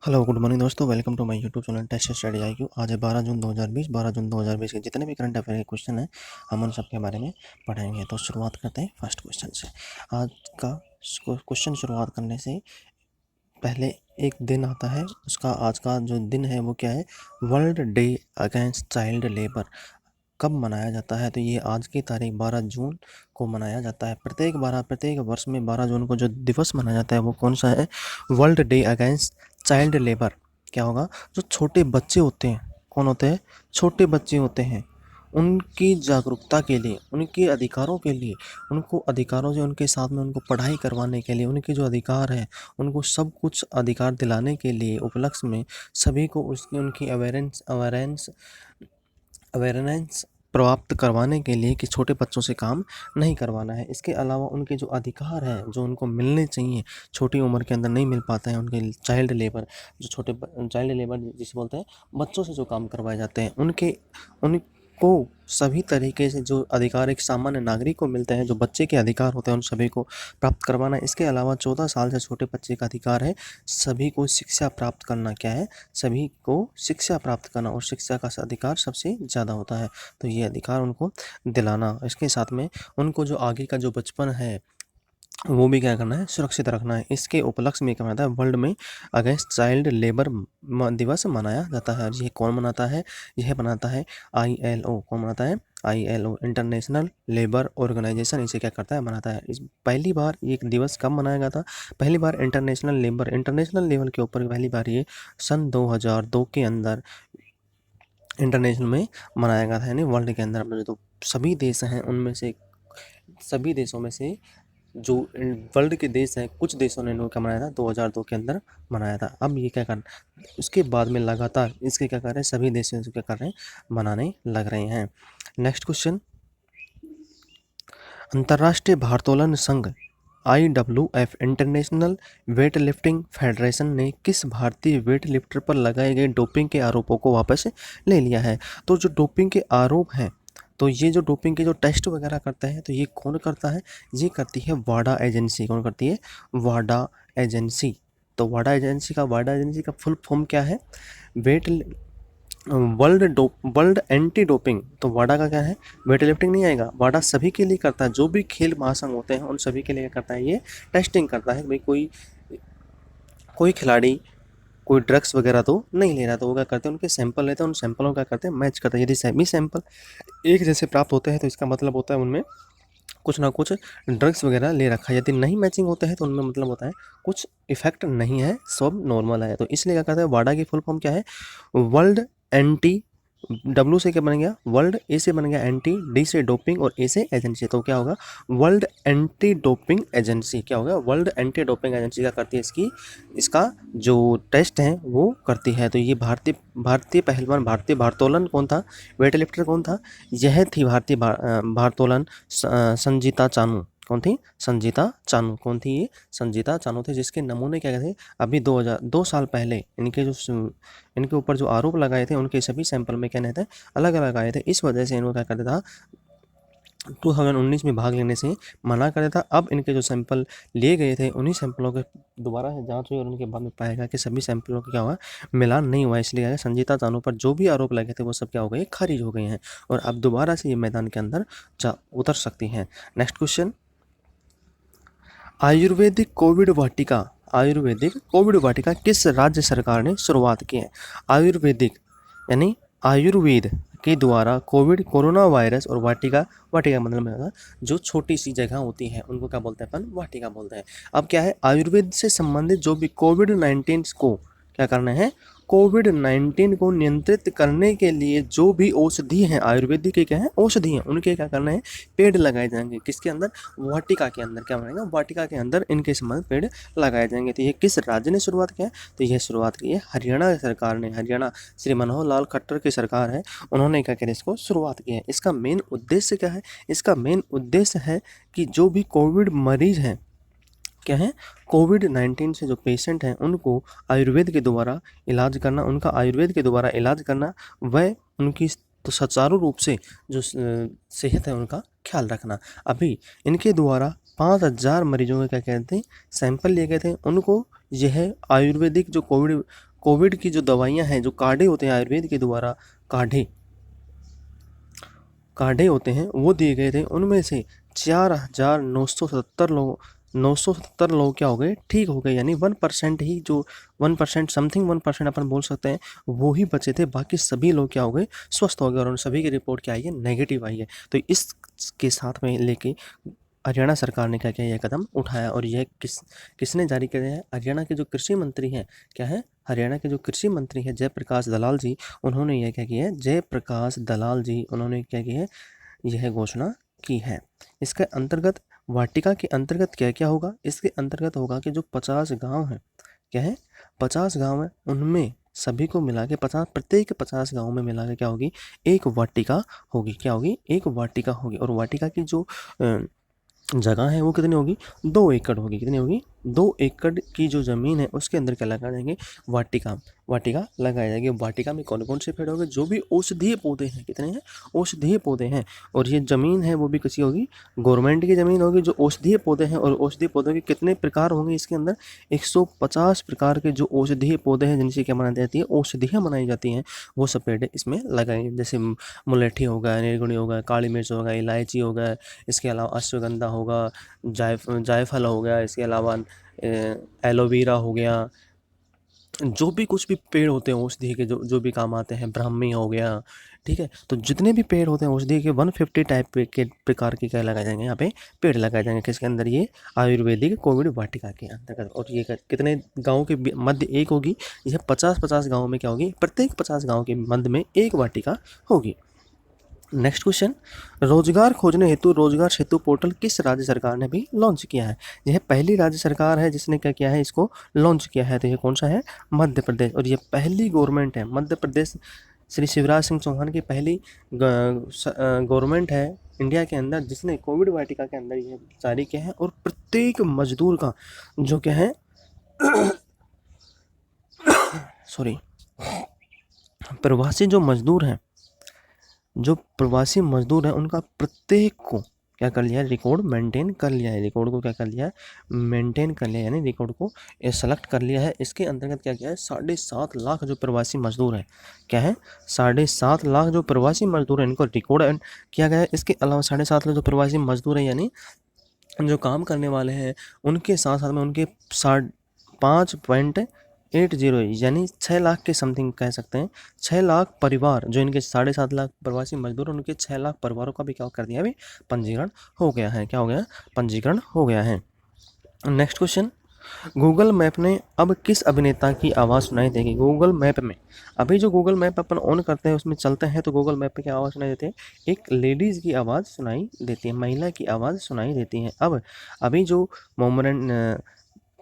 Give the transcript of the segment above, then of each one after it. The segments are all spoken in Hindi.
हेलो गुड मॉर्निंग दोस्तों, welcome to my YouTube channel test study IQ। आज है 12 जून 2020। 12 जून 2020 के जितने भी करंट अफेयर के क्वेश्चन हैं हम उन सब के बारे में पढ़ाएंगे। तो शुरुआत करते हैं फर्स्ट क्वेश्चन से। आज का क्वेश्चन शुरुआत करने से पहले एक दिन आता है, उसका आज का जो दिन है वो क्या है? World day against child labour. कब मनाया जाता है? तो ये आज की तारीख 12 जून को मनाया जाता है। प्रत्येक वर्ष में 12 जून को जो दिवस मनाया जाता है वो कौन सा है? World day against child labour. क्या होगा? जो छोटे बच्चे होते हैं, कौन होते हैं? छोटे बच्चे होते हैं, उनकी जागरूकता के लिए, उनके अधिकारों के लिए, उनको अधिकारों से उनके साथ में उनको पढ़ाई करवाने के लिए, उनके जो अधिकार हैं उनको सब कुछ अधिकार दिलाने के लिए उपलक्ष्य में सभी को उसकी उनकी अवेयरनेस प्राप्त करवाने के लिए कि छोटे बच्चों से काम नहीं करवाना है। इसके अलावा उनके जो अधिकार हैं जो उनको मिलने चाहिए, छोटी उम्र के अंदर नहीं मिल पाते हैं, उनके चाइल्ड लेबर, जो चाइल्ड लेबर जिसे बोलते हैं, बच्चों से जो काम करवाए जाते हैं, उनको सभी तरीके से जो अधिकार एक सामान्य नागरिक को मिलते हैं, जो बच्चे के अधिकार होते हैं, उन सभी को प्राप्त करवाना है। इसके अलावा 14 साल से छोटे बच्चे का अधिकार है सभी को शिक्षा प्राप्त करना। क्या है? सभी को शिक्षा प्राप्त करना, और शिक्षा का अधिकार सबसे ज़्यादा होता है, तो ये अधिकार उनको दिलाना। इसके साथ में उनको जो आगे का जो बचपन है वो भी क्या करना है? सुरक्षित रखना है। इसके उपलक्ष्य में क्या मनाता है? वर्ल्ड में अगेंस्ट चाइल्ड लेबर दिवस मनाया जाता है। और ये कौन मनाता है? यह बनाता है ILO। कौन मनाता है? ILO, international labour organisation. इसे क्या करता है? मनाता है। इस पहली बार ये दिवस कब मनाया गया था? पहली बार इंटरनेशनल लेवल के ऊपर पहली बार ये सन 2002 के अंदर इंटरनेशनल में मनाया गया था, यानी वर्ल्ड के अंदर जो तो सभी देश हैं उनमें से, सभी देशों में से जो वर्ल्ड के देश हैं, कुछ देशों ने इन्होंने क्या मनाया था? 2002 के अंदर मनाया था। अब ये क्या कर, उसके बाद में लगातार इसके क्या कर रहे हैं? सभी देशों से क्या कर रहे हैं? मनाने लग रहे हैं। Next question. अंतर्राष्ट्रीय भारोत्तोलन संघ IWF, international weight lifting federation ने किस भारतीय वेट लिफ्टर पर लगाए गए डोपिंग के आरोपों को वापस ले लिया है? तो जो डोपिंग के आरोप हैं, तो ये जो डोपिंग के जो टेस्ट वगैरह करते हैं, तो ये कौन करता है? ये करती है वाडा एजेंसी। कौन करती है? वाडा एजेंसी। तो वाडा एजेंसी का फुल फॉर्म क्या है? Wait world anti doping. तो वाडा का क्या है? वेट लिफ्टिंग नहीं आएगा, वाडा सभी के लिए करता है। जो भी खेल महासंघ होते हैं उन सभी के लिए क्या करता है? ये टेस्टिंग करता है। भाई कोई खिलाड़ी कोई ड्रग्स वगैरह तो नहीं ले रहा, तो वो क्या करते हैं? उनके सैंपल लेते हैं, उन सैंपलों का करते हैं मैच करते हैं। यदि सेमी सैंपल एक जैसे प्राप्त होते हैं तो इसका मतलब होता है उनमें कुछ ना कुछ ड्रग्स वगैरह ले रखा है। यदि नहीं मैचिंग होते हैं तो उनमें मतलब होता है कुछ इफेक्ट नहीं है, सब नॉर्मल है। तो इसलिए क्या करता है? वाडा की फुल फॉर्म क्या है? वर्ल्ड एंटी, डब्ल्यू से क्या बन गया? वर्ल्ड, ए से बन गया एंटी, डी से डोपिंग और ए से एजेंसी। तो क्या होगा? World anti doping agency. क्या होगा? वर्ल्ड एंटी डोपिंग एजेंसी क्या करती है? इसका जो टेस्ट है वो करती है। तो ये भारतीय पहलवान, भारतीय भारोत्तोलन कौन था? वेट लिफ्टर कौन था? यह थी भारतीय भारोत्तोलन संजीता चानू। कौन थी? संजीता चानू। कौन थी ये? संजीता चानू थे, जिसके नमूने क्या थे? अभी 2 साल पहले इनके ऊपर जो आरोप लगाए थे उनके सभी सैंपल में क्या नहीं थे? अलग अलग आए थे। इस वजह से इनको क्या करता था? 2019 में भाग लेने से मना कर देता। अब इनके जो सैंपल लिए गए थे उन्हीं सैंपलों के दोबारा से जांच हुई और उनके बाद में पाया गया कि सभी सैंपलों का क्या हुआ? मिलान नहीं हुआ। इसलिए क्या है? संजीता चानू पर जो भी आरोप लगे थे वो सब क्या हो गए? खारिज हो गए हैं, और अब दोबारा से ये मैदान के अंदर उतर सकती हैं। Next question. आयुर्वेदिक कोविड वाटिका किस राज्य सरकार ने शुरुआत की है? आयुर्वेदिक यानी आयुर्वेद के द्वारा कोरोना वायरस, और वाटिका मतलब में जो छोटी सी जगह होती है उनको क्या बोलते हैं? अपन वाटिका बोलते हैं। अब क्या है? आयुर्वेद से संबंधित जो भी कोविड-19 को क्या करना है? कोविड-19 को नियंत्रित करने के लिए जो भी औषधि हैं, आयुर्वेदिक के क्या है? औषधि हैं, उनके क्या करना है? पेड़ लगाए जाएंगे। किसके अंदर? वाटिका के अंदर। क्या बनेगा? वाटिका के अंदर इनके संबंधित पेड़ लगाए जाएंगे। तो ये किस राज्य ने शुरुआत किया? तो यह शुरुआत की है हरियाणा सरकार ने। हरियाणा, श्री मनोहर लाल खट्टर की सरकार है, उन्होंने क्या किया? इसको शुरुआत की है। इसका मेन उद्देश्य क्या है? इसका मेन उद्देश्य है कि जो भी कोविड मरीज हैं, क्या है? कोविड-19 से जो पेशेंट हैं उनको आयुर्वेद के द्वारा इलाज करना, व उनकी तो सुचारू रूप से जो सेहत है उनका ख्याल रखना। अभी इनके द्वारा 5000 मरीजों के क्या कहते हैं? सैंपल लिए गए थे। उनको यह आयुर्वेदिक जो कोविड कोविड की जो दवाइयाँ हैं, जो काढ़े होते हैं आयुर्वेद के द्वारा, काढ़े होते हैं वो दिए गए थे। उनमें से 4,970 लोग क्या हो गए, ठीक हो गए। यानी 1% ही, जो 1% समथिंग 1% अपन बोल सकते हैं, वो ही बचे थे। बाकी सभी लोग क्या हो गए, स्वस्थ हो गए। और उन सभी की रिपोर्ट क्या आई है, नेगेटिव आई है। तो इसके साथ में लेके हरियाणा सरकार ने क्या किया, यह कदम उठाया। और यह किसने जारी किया है, हरियाणा के जो कृषि मंत्री हैं, क्या है, हरियाणा के जो कृषि मंत्री हैं जयप्रकाश दलाल जी, उन्होंने यह क्या किया है, जयप्रकाश दलाल जी उन्होंने क्या किया है, यह घोषणा की है। इसके अंतर्गत वाटिका के अंतर्गत क्या क्या होगा, इसके अंतर्गत होगा कि जो 50 गांव हैं, क्या है, 50 गांव हैं, उनमें सभी को मिला के 50, प्रत्येक 50 गांव में मिला के क्या होगी, एक वाटिका होगी। क्या होगी, एक वाटिका होगी। और वाटिका की जो जगह है वो कितनी होगी, 2 एकड़ होगी। कितनी होगी, 2 एकड़ की जो ज़मीन है उसके अंदर क्या लगा जाएंगे, वाटिका लगाई जाएगी। वाटिका में कौन कौन से पेड़ होंगे, जो भी औषधीय पौधे हैं, कितने हैं, औषधीय पौधे हैं। और ये ज़मीन है वो भी किसी होगी, गवर्नमेंट की ज़मीन होगी, जो औषधीय पौधे हैं। और औषधीय पौधों के कितने प्रकार होंगे इसके अंदर, 150 प्रकार के जो औषधीय पौधे हैं, जिनसे क्या बनाई जाती है, औषधियाँ बनाई जाती हैं, वो सब पेड़ इसमें लगाएंगे। जैसे मुलेठी होगा, निर्गुणी होगा, काली मिर्च होगा, इलायची होगा, इसके अलावा अश्वगंधा होगा, जायफल हो गया, इसके अलावा एलोवेरा हो गया, जो भी कुछ भी पेड़ होते हैं औषधि के, जो जो भी काम आते हैं, ब्राह्मी हो गया, ठीक है। तो जितने भी पेड़ होते हैं औषधि के, 150 टाइप के प्रकार के क्या लगाए जाएंगे, यहाँ पे पेड़ लगाए जाएंगे। किसके अंदर, ये आयुर्वेदिक कोविड वाटिका के अंतर्गत। और ये कितने गाँव के मध्य एक होगी, यह 50-50 गाँव में क्या होगी, प्रत्येक 50 गाँव के मध्य में एक वाटिका होगी। नेक्स्ट क्वेश्चन, रोजगार खोजने हेतु रोजगार सेतु पोर्टल किस राज्य सरकार ने भी लॉन्च किया है। यह पहली राज्य सरकार है जिसने क्या किया है, इसको लॉन्च किया है। तो ये कौन सा है, मध्य प्रदेश। और ये पहली गवर्नमेंट है, मध्य प्रदेश श्री शिवराज सिंह चौहान की पहली गवर्नमेंट है इंडिया के अंदर जिसने कोविड वाटिका के अंदर ये जारी किया है। और प्रत्येक मजदूर का जो क्या है सॉरी, प्रवासी जो मजदूर हैं, जो प्रवासी मजदूर हैं, उनका प्रत्येक को क्या कर लिया है, रिकॉर्ड मेंटेन कर लिया है। रिकॉर्ड को क्या कर लिया है, मेंटेन कर लिया, यानी रिकॉर्ड को सेलेक्ट कर लिया है। इसके अंतर्गत क्या किया है, 7.5 लाख जो प्रवासी मजदूर हैं, क्या है, 7.5 लाख जो प्रवासी मजदूर हैं, इनको रिकॉर्ड किया गया है। इसके अलावा 7.5 लाख जो प्रवासी मजदूर हैं, यानी जो काम करने वाले हैं, उनके साथ साथ में उनके 5.80 यानी 6 लाख के समथिंग कह सकते हैं, 6 लाख परिवार, जो इनके 7.5 लाख प्रवासी मजदूर, उनके 6 लाख परिवारों का भी क्या कर दिया, अभी पंजीकरण हो गया है। क्या हो गया, पंजीकरण हो गया है। नेक्स्ट क्वेश्चन, गूगल मैप ने अब किस अभिनेता की आवाज़ सुनाई देगी। गूगल मैप में अभी जो गूगल मैप अपन ऑन करते हैं, उसमें चलते हैं, तो गूगल मैप पे क्या आवाज़ सुनाई देती है, एक लेडीज़ की आवाज़ सुनाई देती है, महिला की आवाज़ सुनाई देती है। अब अभी जो मोमोरेंट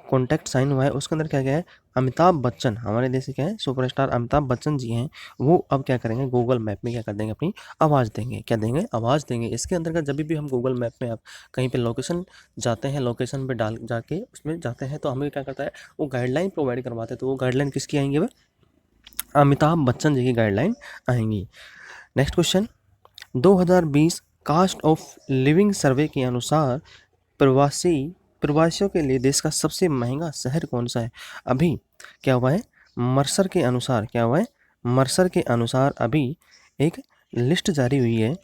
कॉन्टैक्ट साइन हुआ है उसके अंदर क्या क्या है, अमिताभ बच्चन, हमारे देश के क्या है, सुपरस्टार अमिताभ बच्चन जी हैं, वो अब क्या करेंगे, गूगल मैप में क्या कर देंगे, अपनी आवाज़ देंगे। क्या देंगे, आवाज़ देंगे। इसके अंतर्गत जब भी हम गूगल मैप में आप कहीं पे लोकेशन जाते हैं, लोकेशन पे डाल जाके उसमें जाते हैं, तो हमें क्या करता है, वो गाइडलाइन प्रोवाइड करवाते हैं। तो वो गाइडलाइन किसकी आएंगी, वह अमिताभ बच्चन जी की गाइडलाइन आएंगी। Next question, 2020 cost of living survey के अनुसार प्रवासियों के लिए देश का सबसे महंगा शहर कौन सा है। अभी क्या हुआ है, मर्सर के अनुसार, क्या हुआ है, मर्सर के अनुसार अभी एक लिस्ट जारी हुई है।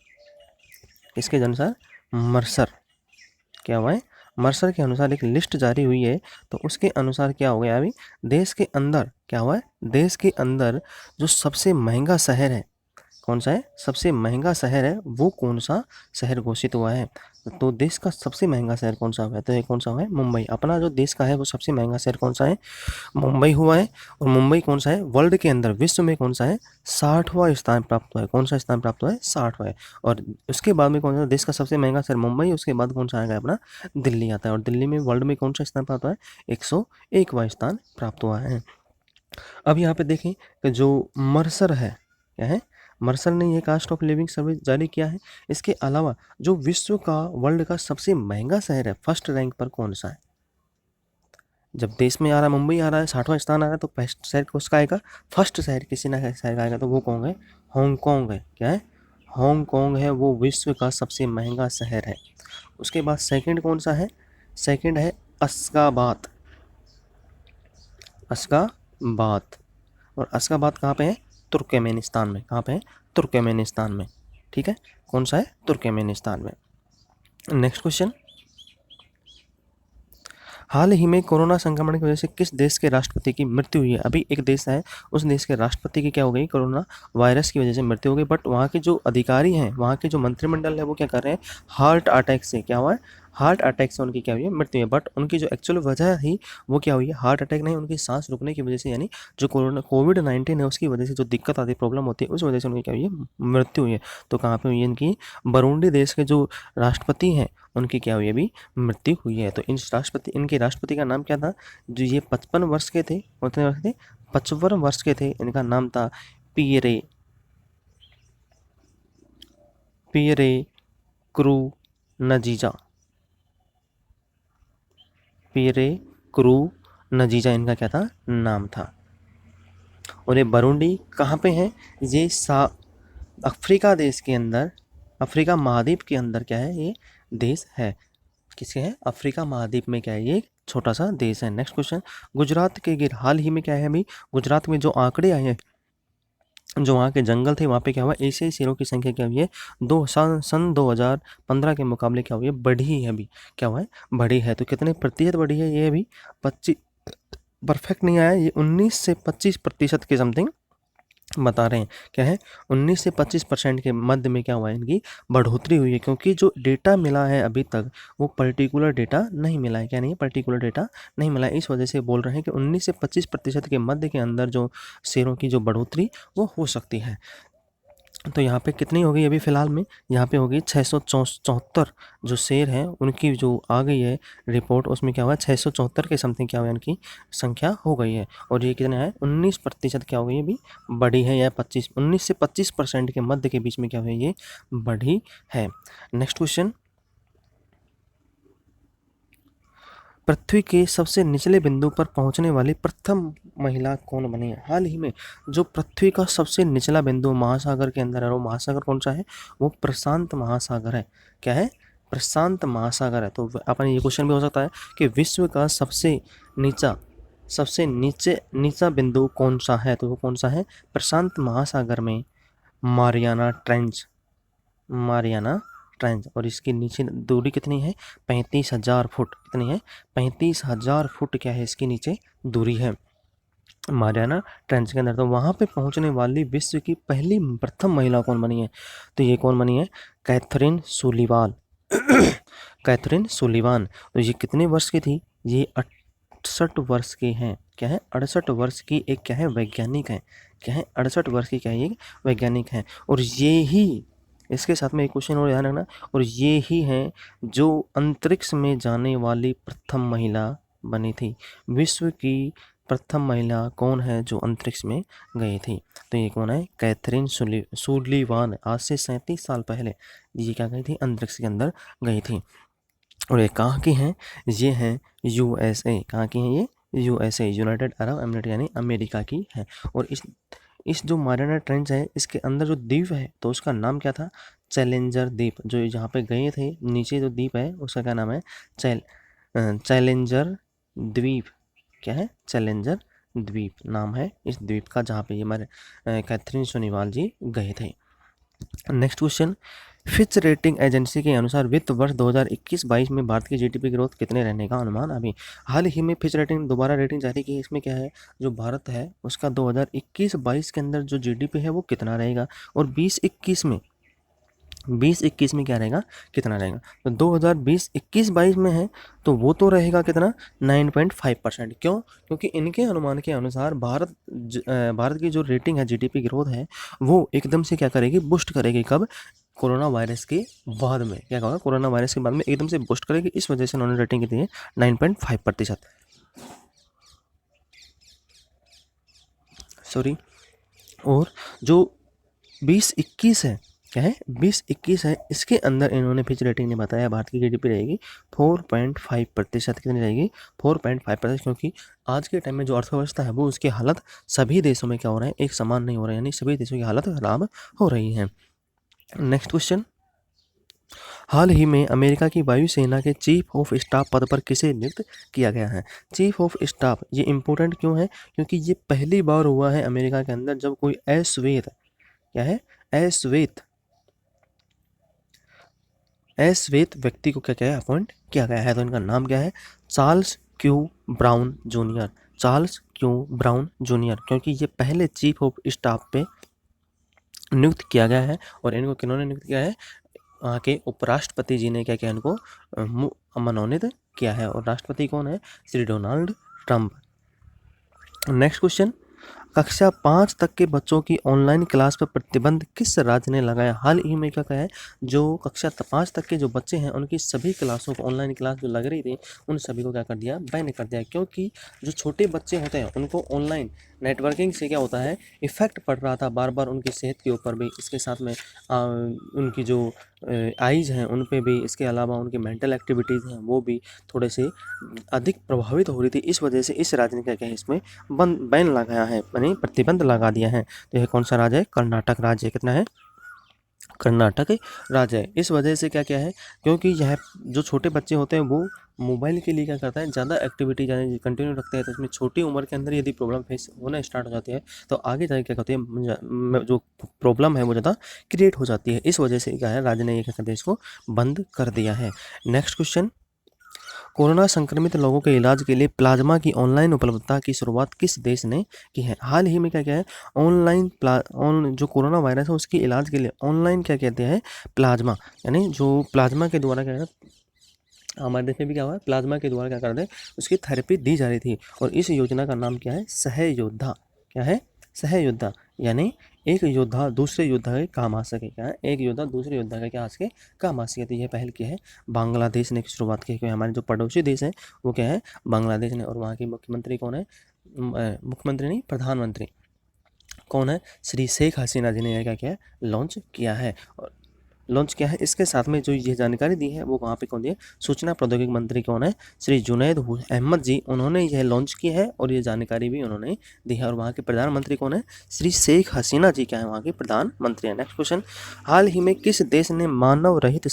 इसके अनुसार मर्सर, क्या हुआ है, मर्सर के अनुसार एक लिस्ट जारी हुई है। तो उसके अनुसार क्या हो गया, अभी देश के अंदर क्या हुआ है, देश के अंदर जो सबसे महंगा शहर है, कौन सा है, सबसे महंगा शहर है, वो कौन सा शहर घोषित हुआ है। तो देश का सबसे महंगा शहर कौन सा हुआ है, तो ये कौन सा हुआ है, मुंबई। अपना जो देश का है वो सबसे महंगा शहर कौन सा है, मुंबई हुआ है। और मुंबई कौन सा है, वर्ल्ड के अंदर, विश्व में कौन सा है, 60वां स्थान प्राप्त हुआ है। कौन सा स्थान प्राप्त हुआ है, 60वां है। और उसके बाद में कौन सा, देश का सबसे महंगा शहर मुंबई, उसके बाद कौन सा आएगा, अपना दिल्ली आता है। और दिल्ली में वर्ल्ड में कौन सा स्थान प्राप्त हुआ है, 101वां स्थान प्राप्त हुआ है। अब यहाँ पे देखें कि जो मर्सर है, क्या है, मर्सर ने ये कास्ट ऑफ लिविंग सर्वे जारी किया है। इसके अलावा जो विश्व का, वर्ल्ड का सबसे महंगा शहर है, फर्स्ट रैंक पर कौन सा है। जब देश में आ रहा है, मुंबई आ रहा है, 60वां स्थान आ रहा है, तो फर्स्ट शहर किसका आएगा, फर्स्ट शहर किसी ना शहर का आएगा, तो वो कौन है, हांगकांग है। क्या है, हांगकांग है, वो विश्व का सबसे महंगा शहर है। उसके बाद सेकंड कौन सा है, सेकंड है अश्गाबाद, अश्गाबाद, और अशगाबाद कहाँ पे है? तुर्कमेनिस्तान में। कहाँ पे है? तुर्कमेनिस्तान में। ठीक है, कौन सा है? तुर्कमेनिस्तान में। नेक्स्ट क्वेश्चन, हाल ही में कोरोना संक्रमण की वजह से किस देश के राष्ट्रपति की मृत्यु हुई है? अभी एक देश है, उस देश के राष्ट्रपति की क्या हो गई? कोरोना वायरस की वजह से मृत्यु हो गई। बट वहाँ के जो अधिकारी हैं, वहाँ के जो मंत्रिमंडल है, वो क्या कर रहे हैं? हार्ट अटैक से क्या हुआ है? हार्ट अटैक से उनकी क्या हुई है? मृत्यु है। बट उनकी जो एक्चुअल वजह थी वो क्या हुई है? हार्ट अटैक नहीं, उनकी सांस रुकने की वजह से, यानी जो कोविड-19 है उसकी वजह से जो दिक्कत आती है, प्रॉब्लम होती है, उस वजह से उनकी क्या हुई है? मृत्यु हुई है। तो कहाँ पे हुई है इनकी? बुरुंडी देश के जो राष्ट्रपति हैं उनकी क्या हुई है? अभी मृत्यु हुई है। तो इनके राष्ट्रपति का नाम क्या था? जो ये 55 वर्ष के थे, कितने वर्ष थे? 55 वर्ष के थे। इनका नाम था Pierre Pierre Nkurunziza. Pierre Nkurunziza इनका क्या था? नाम था। और ये बुरुंडी कहाँ पे है? ये अफ्रीका देश के अंदर, अफ्रीका महाद्वीप के अंदर क्या है? ये देश है। किसके है? अफ्रीका महाद्वीप में क्या है? ये एक छोटा सा देश है। नेक्स्ट क्वेश्चन, गुजरात के हाल ही में क्या है? अभी गुजरात में जो आंकड़े आए हैं, जो वहाँ के जंगल थे, वहाँ पे क्या हुआ? एशियाई शेरों की संख्या क्या हुई है? सन 2015 के मुकाबले क्या हुई है? बढ़ी है। अभी क्या हुआ है? बढ़ी है। तो कितने प्रतिशत बढ़ी है ये? अभी 25, परफेक्ट नहीं आया, ये 19 से 25% के समथिंग बता रहे हैं। क्या है? 19 से 25% के मध्य में क्या हुआ है? इनकी बढ़ोतरी हुई है। क्योंकि जो डेटा मिला है अभी तक वो पर्टिकुलर डेटा नहीं मिला है। क्या नहीं है? पर्टिकुलर डेटा नहीं मिला है। इस वजह से बोल रहे हैं कि 19 से 25% के मध्य के अंदर जो शेयरों की जो बढ़ोतरी वो हो सकती है। तो यहाँ पे कितनी हो गई अभी फ़िलहाल में? यहाँ पे हो गई 674 जो शेयर हैं उनकी जो आ गई है रिपोर्ट, उसमें क्या हुआ है? 674 के समथिंग क्या हुआ है? इनकी संख्या हो गई है। और ये कितना है? 19% क्या हो गई है? अभी बढ़ी है, या 19 से 25% के मध्य के बीच में क्या हुआ है? ये बढ़ी है। नेक्स्ट क्वेश्चन, पृथ्वी के सबसे निचले बिंदु पर पहुंचने वाली प्रथम महिला कौन बनी है? हाल ही में जो पृथ्वी का सबसे निचला बिंदु महासागर के अंदर है, वो महासागर कौन सा है? वो प्रशांत महासागर है। क्या है? प्रशांत महासागर है। तो अपन ये क्वेश्चन भी हो सकता है कि विश्व का सबसे नीचा बिंदु कौन सा है? तो वो कौन सा है? प्रशांत महासागर में मारियाना ट्रेंच। और इसके नीचे दूरी कितनी है? 35,000 फुट। कितनी है? 35,000 फुट क्या है इसके नीचे दूरी है मारियाना ट्रेंच के अंदर। तो वहाँ पे पहुँचने वाली विश्व की पहली प्रथम महिला कौन बनी है? तो ये कौन बनी है? कैथरीन सुलीवान। कैथरीन सुलीवान। तो ये कितने वर्ष की थी? ये 68 वर्ष की हैं। क्या है? 68 वर्ष की एक क्या है? वैज्ञानिक है। क्या है? 68 वर्ष की क्या है? ये वैज्ञानिक है। और ये ही, इसके साथ में एक क्वेश्चन और ध्यान रखना, और ये ही हैं जो अंतरिक्ष में जाने वाली प्रथम महिला बनी थी। विश्व की प्रथम महिला कौन है जो अंतरिक्ष में गई थी? तो ये कौन है? कैथरीन सुलीवान। आज से 37 साल पहले ये क्या गई थी? अंतरिक्ष के अंदर गई थी। और ये कहाँ की हैं? ये हैं USA। कहाँ की हैं ये? USA, यूनाइटेड अरब अमीरात, यानी अमेरिका की है। और इस जो मारियाना ट्रेंच है, इसके अंदर जो द्वीप है तो उसका नाम क्या था? चैलेंजर द्वीप। जो जहाँ पे गए थे, नीचे जो द्वीप है उसका क्या नाम है? चैलेंजर द्वीप। क्या है? चैलेंजर द्वीप नाम है इस द्वीप का, जहाँ पे ये हमारे कैथरीन सुलीवान जी गए थे। Next question, Fitch rating agency के अनुसार वित्त वर्ष 2021-22 में भारत की जीडीपी ग्रोथ कितने रहने का अनुमान? अभी हाल ही में फिच रेटिंग दोबारा रेटिंग जारी की है। इसमें क्या है? जो भारत है उसका 2021-22 के अंदर जो जीडीपी है वो कितना रहेगा, और 2021 में क्या रहेगा? कितना रहेगा? तो 2020-21-22 में है तो वो तो रहेगा कितना? 9.5%। क्यों? क्योंकि इनके अनुमान के अनुसार भारत की जो रेटिंग है, जीडीपी ग्रोथ है, वो एकदम से क्या करेगी? बूस्ट करेगी। कब? कोरोना वायरस के बाद में। क्या होगा? कोरोना वायरस के बाद में एकदम से बूस्ट करेगी। इस वजह से उन्होंने रेटिंग कितनी है? 9.5%। सॉरी। और जो 2021 है, क्या है? 2021 है, इसके अंदर इन्होंने फिच रेटिंग ने बताया भारत की जीडीपी रहेगी 4.5%। कितनी रहेगी? 4.5%। क्योंकि आज के टाइम में जो अर्थव्यवस्था है वो उसकी हालत सभी देशों में क्या हो रहा है? एक समान नहीं हो रहा है, यानी सभी देशों की हालत खराब हो रही है। नेक्स्ट क्वेश्चन, हाल ही में अमेरिका की वायुसेना के चीफ ऑफ स्टाफ पद पर किसे नियुक्त किया गया है? चीफ ऑफ स्टाफ ये इम्पोर्टेंट क्यों है? क्योंकि ये पहली बार हुआ है अमेरिका के अंदर जब कोई अश्वेत, क्या है, अश्वेत, अश्वेत व्यक्ति को क्या क्या है, अपॉइंट किया गया है। तो इनका नाम क्या है? Charles Q brown junior. Charles Q brown junior, क्योंकि ये पहले चीफ ऑफ स्टाफ पे नियुक्त किया गया है। और इनको किन्होंने नियुक्त किया है? वहाँ के उपराष्ट्रपति जी ने क्या किया, इनको मनोनीत किया है। और राष्ट्रपति कौन है? Shri Donald Trump. Next question, कक्षा 5 तक के बच्चों की ऑनलाइन क्लास पर प्रतिबंध किस राज्य ने लगाया? हाल ही में क्या है, जो कक्षा 5 तक के जो बच्चे हैं उनकी सभी क्लासों को, ऑनलाइन क्लास जो लग रही थी उन सभी को क्या कर दिया, बैन कर दिया। क्योंकि जो छोटे बच्चे होते हैं उनको ऑनलाइन नेटवर्किंग से क्या होता है, इफेक्ट पड़ रहा था बार बार उनकी सेहत के ऊपर भी, इसके साथ में उनकी जो आइज़ हैं उन पे भी, इसके अलावा उनकी मेंटल एक्टिविटीज़ हैं वो भी थोड़े से अधिक प्रभावित हो रही थी। इस वजह से इस राज्य ने क्या किया है, इसमें बैन लगाया है, यानी प्रतिबंध लगा दिया है। तो यह कौन सा राज्य है? कर्नाटक राज्य। कितना है? कर्नाटक राज्य है। इस वजह से क्या क्या है, क्योंकि यह जो छोटे बच्चे होते हैं वो मोबाइल के लिए क्या करता है, ज़्यादा एक्टिविटी ज़्यादा कंटिन्यू रखते हैं, तो इसमें छोटी उम्र के अंदर यदि प्रॉब्लम फेस होना स्टार्ट हो जाती है तो आगे जाके क्या होती है, जो प्रॉब्लम है वो ज़्यादा क्रिएट हो जाती है। इस वजह से क्या है, राज्य ने ये क्या कर दिया, इसको बंद कर दिया है। नेक्स्ट क्वेश्चन, कोरोना संक्रमित लोगों के इलाज के लिए प्लाज्मा की ऑनलाइन उपलब्धता की शुरुआत किस देश ने की है? हाल ही में क्या क्या है, जो कोरोना वायरस है उसके इलाज के लिए ऑनलाइन क्या कहते हैं, प्लाज्मा, यानी जो प्लाज्मा के द्वारा क्या है, हमारे देश में भी क्या हुआ है, प्लाज्मा के द्वारा क्या करते हैं, उसकी थेरेपी दी जा रही थी। और इस योजना का नाम क्या है? सहयोद्धा। क्या है? सहयोद्धा, यानी एक योद्धा दूसरे योद्धा के काम आ सके। क्या है? एक योद्धा दूसरे योद्धा के क्या आ सके, काम आ सके। तो यह पहल की है बांग्लादेश ने शुरुआत की है, क्योंकि हमारे जो पड़ोसी देश है वो क्या है, बांग्लादेश ने। और वहाँ की मुख्यमंत्री कौन है? मुख्यमंत्री नहीं, प्रधानमंत्री कौन है? श्री शेख हसीना जी ने यह क्या किया है, लॉन्च किया है। और लॉन्च किया है, इसके साथ में जो ये जानकारी दी है वो वहाँ पे कौन दी है? सूचना प्रौद्योगिकी मंत्री कौन है? श्री जुनैद अहमद जी, उन्होंने यह लॉन्च की है और ये जानकारी भी उन्होंने दी है। और वहाँ के प्रधानमंत्री कौन है? श्री शेख हसीना जी क्या है, वहाँ के प्रधानमंत्री है। नेक्स्ट क्वेश्चन, हाल ही में किस देश ने मानव रहित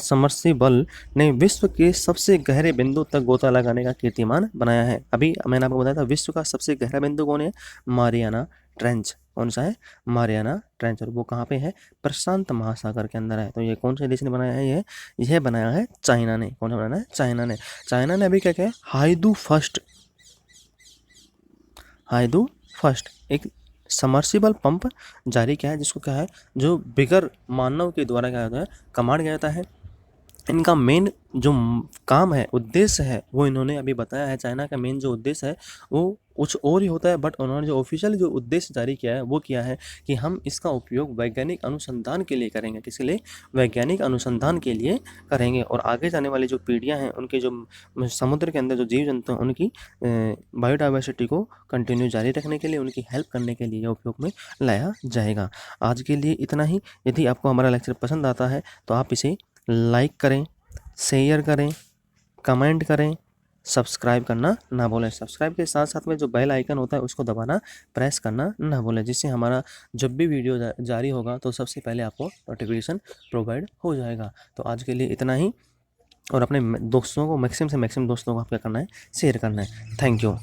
समर्सिबल ने विश्व के सबसे गहरे बिंदु तक गोता लगाने का कीर्तिमान बनाया है? अभी मैंने आपको बताया था विश्व का सबसे गहरा बिंदु कौन है? Mariana trench. कौन सा है? Mariana trench. और वो कहाँ पे है? प्रशांत महासागर के अंदर है। तो ये कौन से देश ने बनाया है? यह बनाया है चाइना ने। कौन सा बनाया है? चाइना ने। चाइना ने अभी क्या किया है, हाइदू फर्स्ट एक समर्सिबल पंप जारी किया है, जिसको क्या है, जो बिगर मानव के द्वारा क्या होता है, कमांड किया जाता है। इनका मेन जो काम है, उद्देश्य है, वो इन्होंने अभी बताया है। चाइना का मेन जो उद्देश्य है वो कुछ और ही होता है, बट उन्होंने जो ऑफिशियल जो उद्देश्य जारी किया है वो किया है कि हम इसका उपयोग वैज्ञानिक अनुसंधान के लिए करेंगे। किसके लिए? वैज्ञानिक अनुसंधान के लिए करेंगे। और आगे जाने वाली जो पीढ़ियां हैं, उनके जो समुद्र के अंदर जो जीव जंतु हैं, उनकी बायोडाइवर्सिटी को कंटिन्यू जारी रखने के लिए, उनकी हेल्प करने के लिए उपयोग में लाया जाएगा। आज के लिए इतना ही। यदि आपको हमारा लेक्चर पसंद आता है तो आप इसे लाइक करें, शेयर करें, कमेंट करें, सब्सक्राइब करना ना भूलें। सब्सक्राइब के साथ साथ में जो बेल आइकन होता है उसको दबाना, प्रेस करना ना भूलें, जिससे हमारा जब भी वीडियो जारी होगा तो सबसे पहले आपको नोटिफिकेशन प्रोवाइड हो जाएगा। तो आज के लिए इतना ही। और अपने दोस्तों को, मैक्सिमम से मैक्सिमम दोस्तों को आप क्या करना है, शेयर करना है। Thank you.